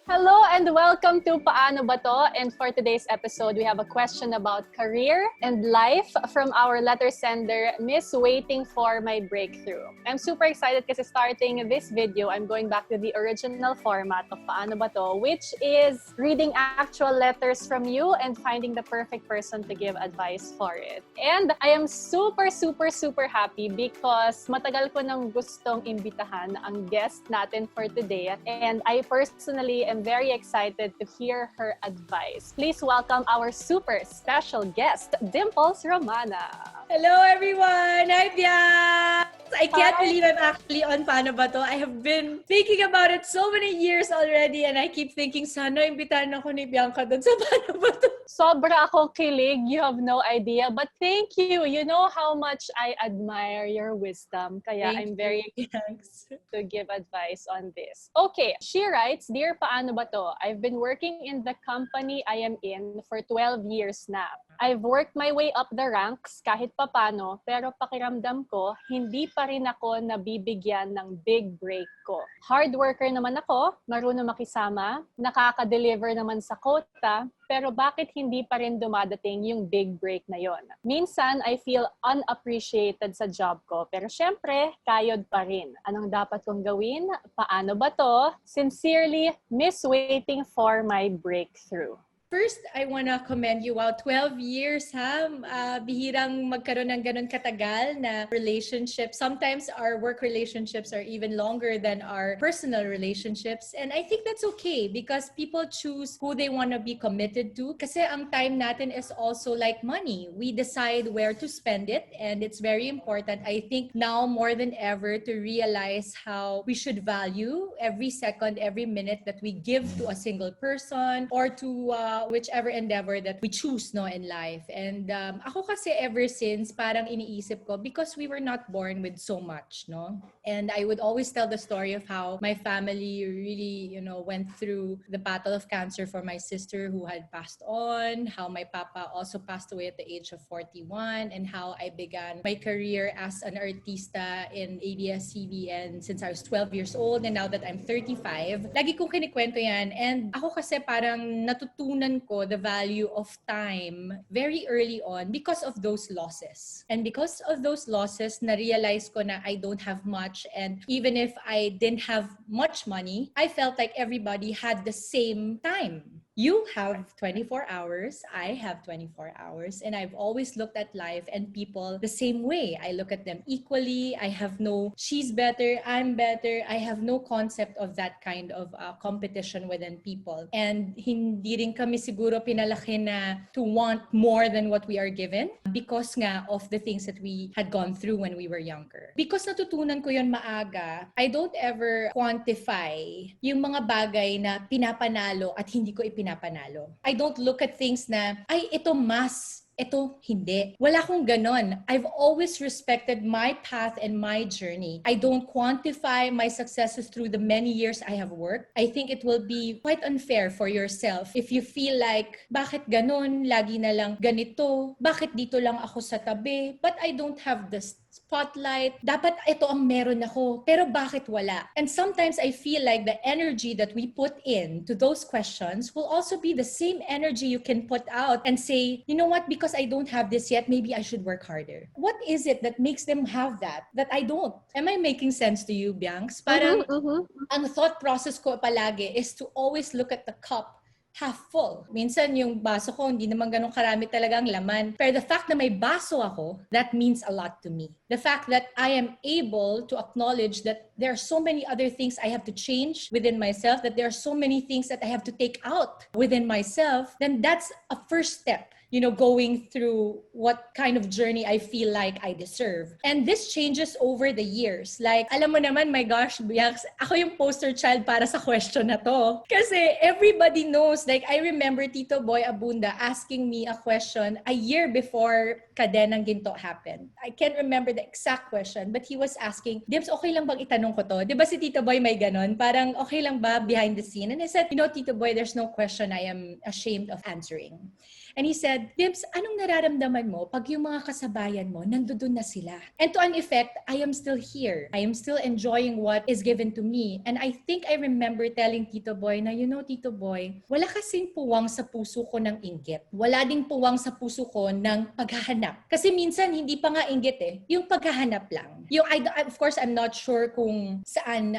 Hello and welcome to Paano ba to? And for today's episode, we have a question about career and life from our letter sender, Miss Waiting for My Breakthrough. I'm super excited kasi starting this video, I'm going back to the original format of Paano ba to, which is reading actual letters from you and finding the perfect person to give advice for it. And I am super happy because matagal ko nang gustong imbitahan ang guest natin for today. And I personally am very excited to hear her advice. Please welcome our super special guest, Dimples Romana. Hello everyone! Hi, Bianx! I can't believe I'm actually on Paano ba to? I have been thinking about it so many years already and I keep thinking, sana imbitahan ako ni Bianca doon sa Paano ba to? Sobra akong kilig. You have no idea. But thank you. You know how much I admire your wisdom. Kaya I'm very excited to give advice on this. Okay, she writes, Dear Paano ba to? I've been working in the company I am in for 12 years na. I've worked my way up the ranks kahit papano, pero pakiramdam ko, hindi pa rin ako nabibigyan ng big break ko. Hard worker naman ako, marunong makisama, nakaka-deliver naman sa quota, pero bakit hindi pa rin dumadating yung big break na yon? Minsan, I feel unappreciated sa job ko, pero syempre, kayod pa rin. Anong dapat kong gawin? Paano ba to? Sincerely, Miss Waiting for My Breakthrough. First, I wanna commend you. Wow, 12 years, ha? Bihirang magkaroon ng ganun katagal na relationship. Sometimes our work relationships are even longer than our personal relationships. And I think that's okay because people choose who they wanna be committed to. Kasi ang time natin is also like money. We decide where to spend it. And it's very important, I think, now more than ever to realize how we should value every second, every minute that we give to a single person or to whichever endeavor that we choose no in life. And ako kasi ever since parang iniisip ko because we were not born with so much, no? And I would always tell the story of how my family really, went through the battle of cancer for my sister who had passed on, how my papa also passed away at the age of 41, and how I began my career as an artista in ABS-CBN since I was 12 years old, and now that I'm 35. Lagi kong kinikwento yan. And ako kasi parang natutunan ko the value of time very early on because of those losses. And because of those losses, na-realize ko na I don't have much. And even if I didn't have much money, I felt like everybody had the same time. You have 24 hours, I have 24 hours, and I've always looked at life and people the same way. I look at them equally. I have no, she's better, I'm better. I have no concept of that kind of competition within people. And hindi rin kami siguro pinalaki na to want more than what we are given because nga of the things that we had gone through when we were younger. Because natutunan ko yun maaga, I don't ever quantify yung mga bagay na pinapanalo at hindi ko pinapanalo. I don't look at things na, ay, ito mas, ito hindi. Wala akong ganon. I've always respected my path and my journey. I don't quantify my successes through the many years I have worked. I think it will be quite unfair for yourself if you feel like, bakit ganon? Lagi na lang ganito. Bakit dito lang ako sa tabi? But I don't have this spotlight. Dapat ito ang meron ako. Pero bakit wala? And sometimes I feel like the energy that we put in to those questions will also be the same energy you can put out and say, you know what? Because I don't have this yet, maybe I should work harder. What is it that makes them have that I don't? Am I making sense to you, Bianx? Parang ang thought process ko palagi is to always look at the cup half full. Minsan yung baso ko, hindi naman ganun karami talagang laman. Pero the fact na may baso ako, that means a lot to me. The fact that I am able to acknowledge that there are so many other things I have to change within myself, that there are so many things that I have to take out within myself, then that's a first step. Going through what kind of journey I feel like I deserve. And this changes over the years. Like, alam mo naman, my gosh, Bianx, ako yung poster child para sa question na to. Kasi everybody knows, like, I remember Tito Boy Abunda asking me a question a year before Kadenang Ginto happened. I can't remember the exact question, but he was asking, Dims, okay lang bang itanong ko to? Di ba si Tito Boy may ganon? Parang, okay lang ba behind the scene? And I said, Tito Boy, there's no question I am ashamed of answering. And he said, Dimps, anong nararamdaman mo pag yung mga kasabayan mo, nandoon na sila? And to an effect, I am still here. I am still enjoying what is given to me. And I think I remember telling Tito Boy na, Tito Boy, wala kasing puwang sa puso ko ng inggit. Wala ding puwang sa puso ko ng paghahanap. Kasi minsan, hindi pa nga inggit yung paghahanap lang. Of course, I'm not sure kung saan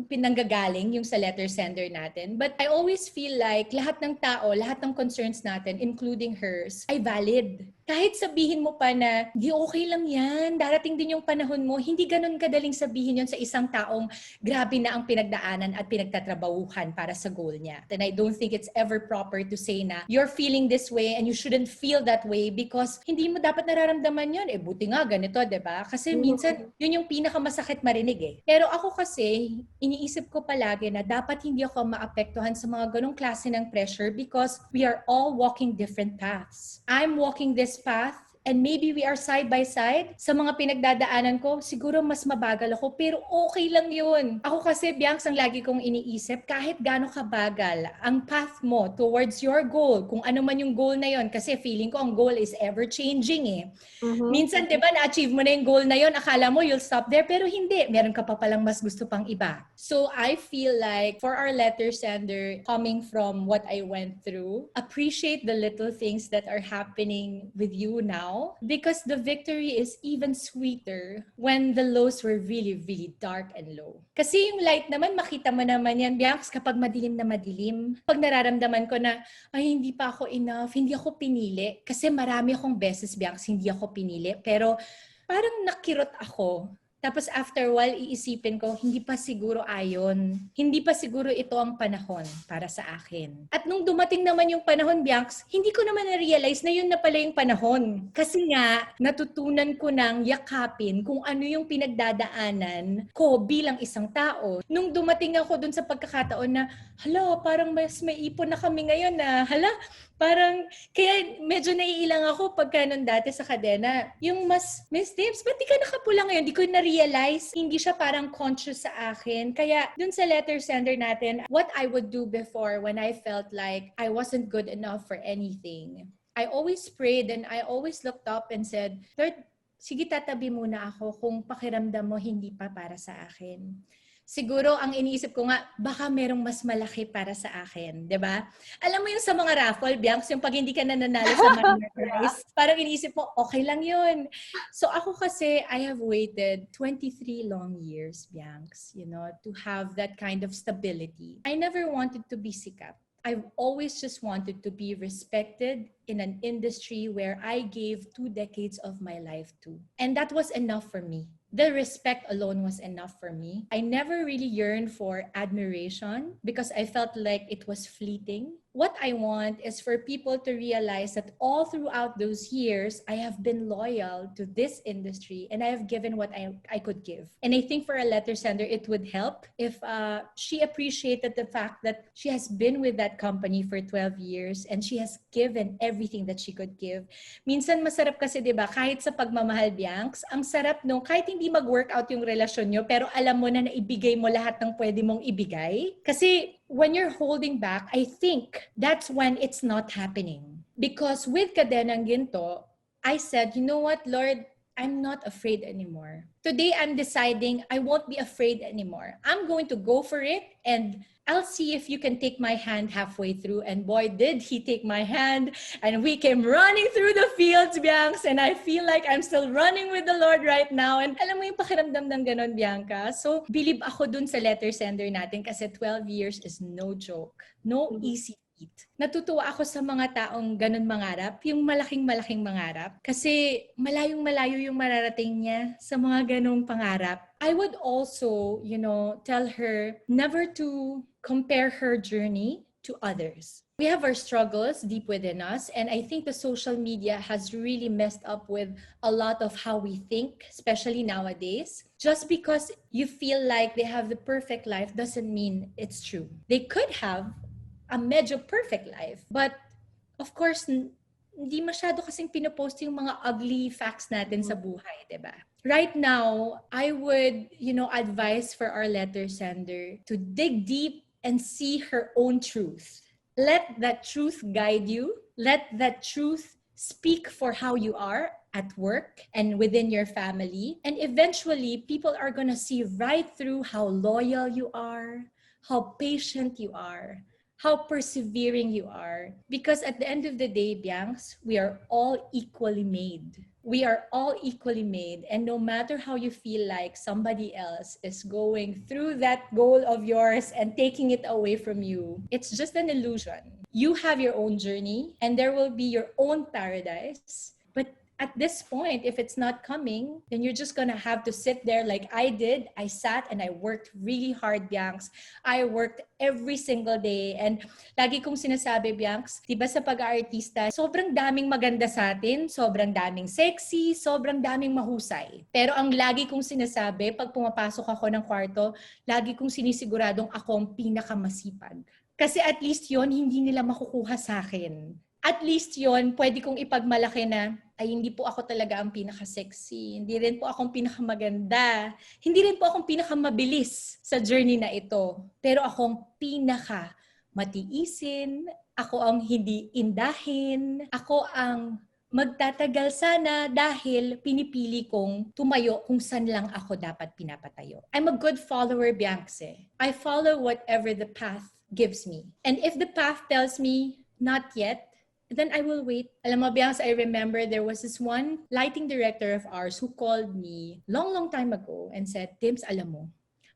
pinanggagaling yung sa letter sender natin. But I always feel like lahat ng tao, lahat ng concerns natin, including hers, ay valid. Kahit sabihin mo pa na, di okay lang yan, darating din yung panahon mo, hindi ganun kadaling sabihin yon sa isang taong grabe na ang pinagdaanan at pinagtatrabahuhan para sa goal niya. And I don't think it's ever proper to say na, you're feeling this way and you shouldn't feel that way because hindi mo dapat nararamdaman yun. Buti nga ganito, diba? Kasi minsan, yun yung pinakamasakit marinig Pero ako kasi, iniisip ko palagi na dapat hindi ako maapektuhan sa mga ganong klase ng pressure because we are all walking different paths. I'm walking this path and maybe we are side by side. Sa mga pinagdadaanan ko, siguro mas mabagal ako, pero okay lang yun. Ako kasi, Bianx, ang lagi kong iniisip, kahit gaano kabagal ang path mo towards your goal, kung ano man yung goal na yun, kasi feeling ko ang goal is ever-changing Minsan, di ba, na-achieve mo na yung goal na yun, akala mo you'll stop there, pero hindi. Meron ka pa palang mas gusto pang iba. So, I feel like, for our letter sender, coming from what I went through, appreciate the little things that are happening with you now, because the victory is even sweeter when the lows were really, really dark and low. Kasi yung light naman, makita mo naman yan, Bianx, kapag madilim na madilim. Pag nararamdaman ko na, ay, hindi pa ako enough, hindi ako pinili. Kasi marami akong beses, Bianx, hindi ako pinili. Pero parang nakirot ako. Tapos after a while, iisipin ko, hindi pa siguro ayon. Hindi pa siguro ito ang panahon para sa akin. At nung dumating naman yung panahon, Bianx, hindi ko naman na-realize na yun na pala yung panahon. Kasi nga, natutunan ko nang yakapin kung ano yung pinagdadaanan ko bilang isang tao. Nung dumating ako dun sa pagkakataon na, hala, parang mas may ipon na kami ngayon na, hala, parang, kaya medyo naiilang ako pagka nun dati sa kadena. Yung Miss Dips, ba't di ka nakapula ngayon? Di ko na-realize, hindi siya parang conscious sa akin. Kaya dun sa letter sender natin, what I would do before when I felt like I wasn't good enough for anything, I always prayed and I always looked up and said, Lord, sige tatabi muna ako kung pakiramdam mo hindi pa para sa akin. Siguro, ang iniisip ko nga, baka merong mas malaki para sa akin, di ba? Alam mo yung sa mga raffle, Bianx, yung pag hindi ka nananalo sa Manila Prize, parang iniisip mo, okay lang yun. So ako kasi, I have waited 23 long years, Bianx, to have that kind of stability. I never wanted to be sikat. I've always just wanted to be respected in an industry where I gave 2 decades of my life to. And that was enough for me. The respect alone was enough for me. I never really yearned for admiration because I felt like it was fleeting. What I want is for people to realize that all throughout those years, I have been loyal to this industry and I have given what I could give. And I think for a letter sender, it would help if she appreciated the fact that she has been with that company for 12 years and she has given everything that she could give. Minsan masarap kasi, di ba, kahit sa pagmamahal, Bianx, ang sarap nung kahit hindi mag-workout yung relasyon nyo, pero alam mo na naibigay mo lahat ng pwede mong ibigay. Kasi when you're holding back, I think that's when it's not happening. Because with Kadenang Ginto, I said, you know what, Lord, I'm not afraid anymore. Today, I'm deciding I won't be afraid anymore. I'm going to go for it and I'll see if you can take my hand halfway through. And boy, did he take my hand. And we came running through the fields, Bianca. And I feel like I'm still running with the Lord right now. And alam mo yung pakiramdam ng ganon, Bianca. So, believe ako dun sa letter sender natin kasi 12 years is no joke. No easy feat. Natutuwa ako sa mga taong ganon mangarap, yung malaking mangarap. Kasi malayong-malayo yung mararating niya sa mga ganong pangarap. I would also, tell her never to compare her journey to others. We have our struggles deep within us, and I think the social media has really messed up with a lot of how we think, especially nowadays. Just because you feel like they have the perfect life doesn't mean it's true. They could have a medyo perfect life, but of course, hindi masyado kasing pinopost yung mga ugly facts natin sa buhay, diba? Right now, I would, advise for our letter sender to dig deep and see her own truth. Let that truth guide you. Let that truth speak for how you are at work and within your family. And eventually, people are going to see right through how loyal you are, how patient you are, how persevering you are. Because at the end of the day, Biancs, we are all equally made. We are all equally made. And no matter how you feel like somebody else is going through that goal of yours and taking it away from you, it's just an illusion. You have your own journey and there will be your own paradise. But at this point, if it's not coming, then you're just gonna have to sit there like I did. I sat and I worked really hard, Biancs. I worked every single day. And lagi kong sinasabi, Biancs, diba sa pag-aartista, sobrang daming maganda sa atin, sobrang daming sexy, sobrang daming mahusay. Pero ang lagi kong sinasabi, pag pumapasok ako ng kwarto, lagi kong sinisiguradong ako ang pinakamasipag. Kasi at least yon hindi nila makukuha sa akin. At least yon pwede kong ipagmalaki na, ay hindi po ako talaga ang pinaka-sexy. Hindi rin po akong pinakamaganda. Hindi rin po akong pinakamabilis sa journey na ito. Pero akong pinaka-matiisin. Ako ang hindi indahin. Ako ang magtatagal sana dahil pinipili kong tumayo kung saan lang ako dapat pinapatayo. I'm a good follower, Biancs. I follow whatever the path gives me. And if the path tells me, not yet, then I will wait. Alam mo, Biancs, I remember there was this one lighting director of ours who called me long time ago and said, Dims, alam mo,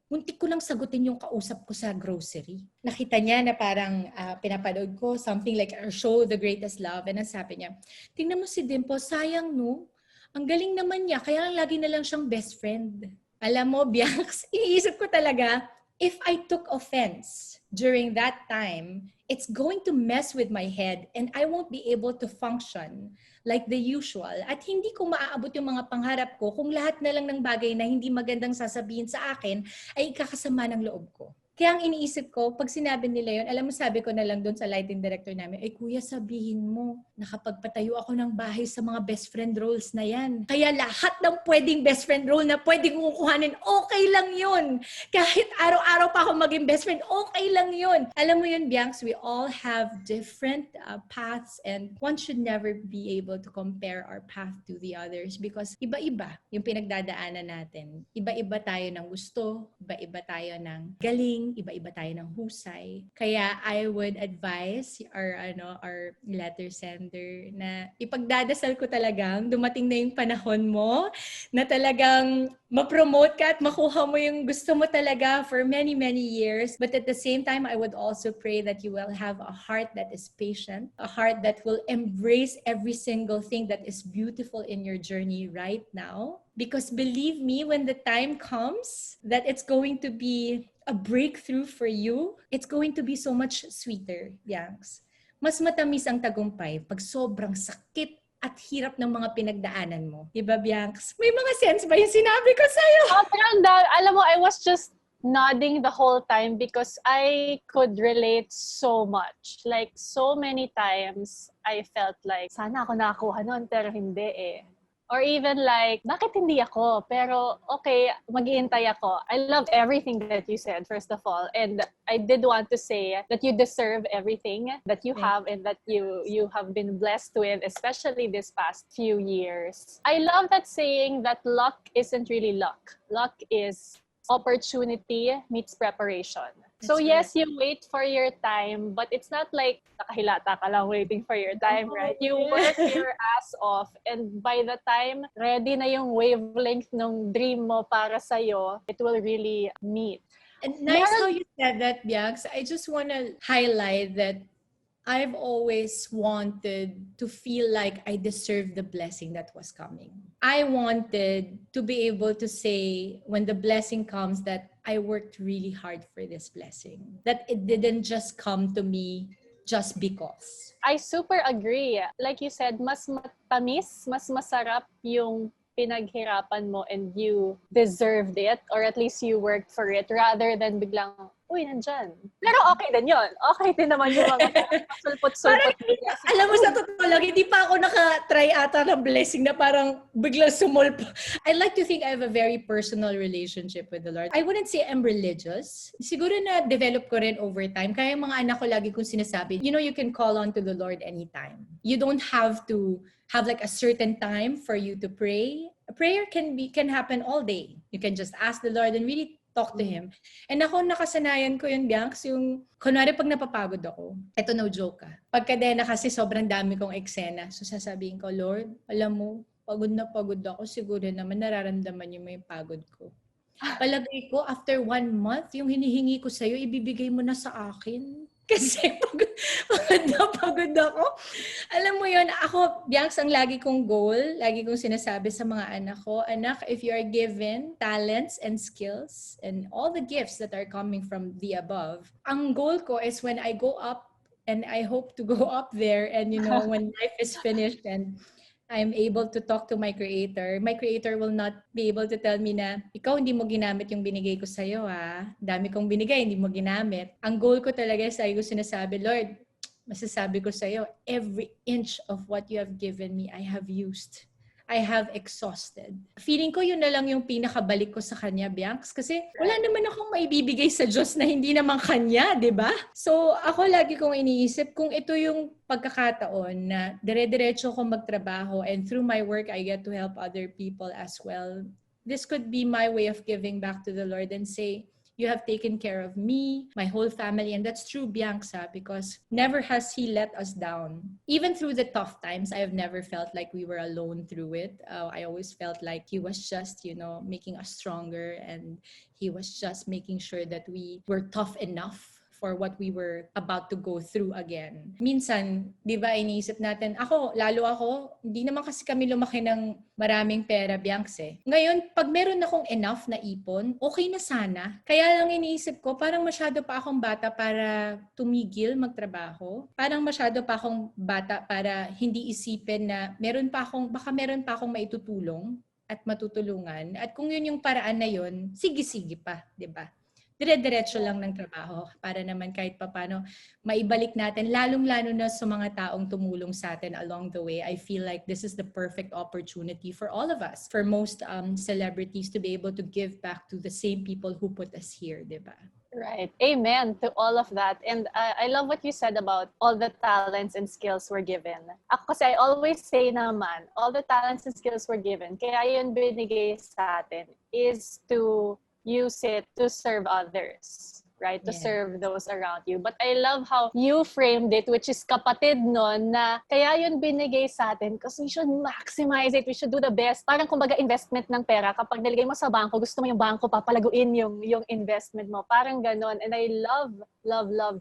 muntik ko lang sagutin yung kausap ko sa grocery. Nakita niya na parang pinapanood ko something like our show, The Greatest Love. And sabi niya, tingnan mo si Dimples, sayang no? Ang galing naman niya, kaya lang lagi na lang siyang best friend. Alam mo, Biancs, iniisip ko talaga, if I took offense during that time, it's going to mess with my head and I won't be able to function like the usual. At hindi ko maaabot yung mga pangarap ko kung lahat na lang ng bagay na hindi magandang sasabihin sa akin ay ikakasama ng loob ko. Kaya ang iniisip ko, pag sinabi nila yun, alam mo sabi ko na lang doon sa lighting director namin, ay kuya sabihin mo, nakapagpatayo ako ng bahay sa mga best friend roles na yan. Kaya lahat ng pwedeng best friend role na pwedeng kukuhanin, okay lang yun. Kahit araw-araw pa ako maging best friend, okay lang yun. Alam mo yun, Biancs, we all have different paths and one should never be able to compare our path to the others because iba-iba yung pinagdadaanan natin. Iba-iba tayo ng gusto, iba-iba tayo ng galing, iba-iba tayo ng husay. Kaya I would advise our letter sender na ipagdadasal ko talagang dumating na yung panahon mo na talagang ma-promote ka at makuha mo yung gusto mo talaga for many years. But at the same time, I would also pray that you will have a heart that is patient, a heart that will embrace every single thing that is beautiful in your journey right now. Because believe me, when the time comes that it's going to be a breakthrough for you, it's going to be so much sweeter, Biancs. Mas matamis ang tagumpay pag sobrang sakit at hirap ng mga pinagdaanan mo. Diba, Biancs? May mga sense ba yung sinabi ko sa'yo? Alam mo, I was just nodding the whole time because I could relate so much. Like, so many times, I felt like, sana ako nakakuha nun, pero hindi eh. Or even like, bakit hindi ako? Pero okay, mag-iintay ako. I love everything that you said, first of all. And I did want to say that you deserve everything that you have and that you have been blessed with, especially this past few years. I love that saying that luck isn't really luck. Luck is opportunity meets preparation. So yes, you wait for your time, but it's not like nakahilata ka lang waiting for your time, right? You work your ass off, and by the time ready na yung wavelength ng dream mo para sa'yo, it will really meet. And nice how you said that, Biancs. I just want to highlight that I've always wanted to feel like I deserved the blessing that was coming. I wanted to be able to say when the blessing comes that I worked really hard for this blessing. That it didn't just come to me just because. I super agree. Like you said, mas matamis, mas masarap yung pinaghirapan mo and you deserved it or at least you worked for it rather than biglang uy, nandyan. Pero okay din yun. Okay din naman yung mga sulpot-sulpot. Alam mo, sa totoo lang, hindi pa ako naka-try ata ng blessing na parang biglang sumulpo. I like to think I have a very personal relationship with the Lord. I wouldn't say I'm religious. Siguro na develop ko rin over time. Kaya yung mga anak ko lagi kong sinasabi, you know, you can call on to the Lord anytime. You don't have to have like a certain time for you to pray. A prayer can happen all day. You can just ask the Lord and really talk to Him. And ako, nakasanayan ko yun, Bianx, yung, kunwari pag napapagod ako, eto no joke pagkadena kasi sobrang dami kong eksena, so sasabihin ko, Lord, alam mo, pagod na pagod ako, siguro naman nararamdaman niyo may pagod ko. Palagay ko, after 1 month, yung hinihingi ko sa'yo, ibibigay mo na sa akin. Kasi pagod ako. Alam mo yun, ako, Bianx, ang lagi kong goal, lagi kong sinasabi sa mga anak ko, anak, if you are given talents and skills and all the gifts that are coming from the above, ang goal ko is when I go up, and I hope to go up there, and you know, when life is finished and I'm able to talk to my Creator will not be able to tell me na, ikaw hindi mo ginamit yung binigay ko sa'yo dami kong binigay, hindi mo ginamit. Ang goal ko talaga, sa ko sinasabi, Lord, masasabi ko sa'yo, every inch of what you have given me, I have used. I have exhausted. Feeling ko yun na lang yung pinakabalik ko sa Kanya, Bianx. Kasi wala naman akong maibibigay sa Diyos na hindi naman Kanya, di ba? So ako lagi kong iniisip kung ito yung pagkakataon na dire-diretso ko magtrabaho and through my work, I get to help other people as well. This could be my way of giving back to the Lord and say, you have taken care of me, my whole family, and that's true, Bianca, because never has He let us down. Even through the tough times, I have never felt like we were alone through it. I always felt like He was just, you know, making us stronger, and He was just making sure that we were tough enough for what we were about to go through again. Minsan, di ba, iniisip natin, lalo ako, hindi naman kasi kami lumaki ng maraming pera, Bianx Ngayon, pag meron akong enough na ipon, okay na sana. Kaya lang iniisip ko, parang masyado pa akong bata para tumigil magtrabaho. Parang masyado pa akong bata para hindi isipin na baka meron pa akong maitutulong at matutulungan. At kung yun yung paraan na yun, sige-sige pa, di ba? Dire-diretso lang ng trabaho para naman kahit papano maibalik natin, lalong-lalo na sa mga taong tumulong sa atin along the way. I feel like this is the perfect opportunity for all of us, for most celebrities to be able to give back to the same people who put us here, di ba? Right. Amen to all of that. And I love what you said about all the talents and skills we're given. Ako kasi I always say naman, all the talents and skills we're given, kaya yun binigay sa atin is to use it to serve others, right? To serve those around you. But I love how you framed it, which is kapatid nun, na kaya yun binigay sa atin because we should maximize it. We should do the best. Parang kumbaga investment ng pera. Kapag nilagay mo sa bangko, gusto mo yung bangko, papalaguin yung investment mo. Parang ganon. And I love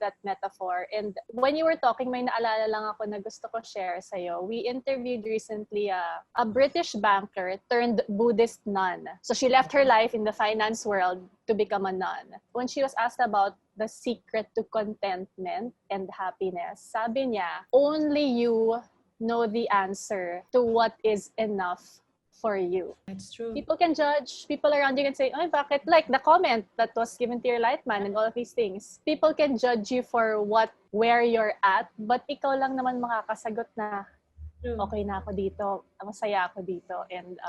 that metaphor. And when you were talking, may naalala lang ako na gusto ko share sa'yo. We interviewed recently a British banker turned Buddhist nun. So she left her life in the finance world to become a nun. When she was asked about the secret to contentment and happiness, sabi niya, only you know the answer to what is enough for you. That's true. People can judge, people around you can say, ay, bakit? Like the comment that was given to your Lightman and all of these things. People can judge you for where you're at, but ikaw lang naman makakasagot na, okay na ako dito, masaya ako dito, and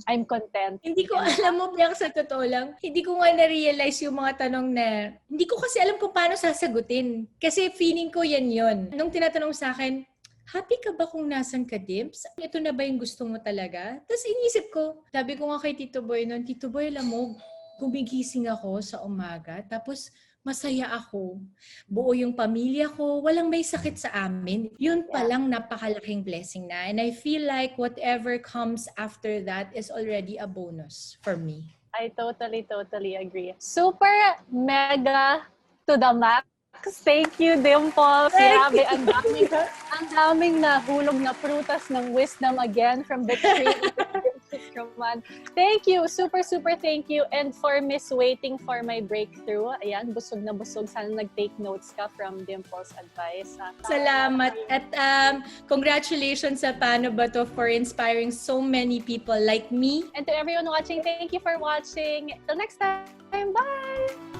I'm content. Hindi ko alam mo, Bianca, sa totoo lang, hindi ko nga na-realize yung mga tanong na, hindi ko kasi alam kung paano sasagutin. Kasi feeling ko yan yun. Nung tinatanong sa akin, happy ka ba kung nasan ka, Dimps? Ito na ba yung gusto mo talaga? Tapos inisip ko, sabi ko nga kay Tito Boy noon, Tito Boy, alam mo, gumigising ako sa umaga, tapos masaya ako. Buo yung pamilya ko, walang may sakit sa amin. Yun palang napakalaking blessing na. And I feel like whatever comes after that is already a bonus for me. I totally agree. Super mega to the max. Thank you, Dimples. Grabe, ang daming nahulog na prutas ng wisdom again from the tree. Thank you. Super thank you. And for Miss Waiting for my breakthrough, ayan, busog na busog. Sana nag-take notes ka from Dimples' advice. Salamat. At congratulations sa Paano Ba To for inspiring so many people like me. And to everyone watching, thank you for watching. Till next time. Bye!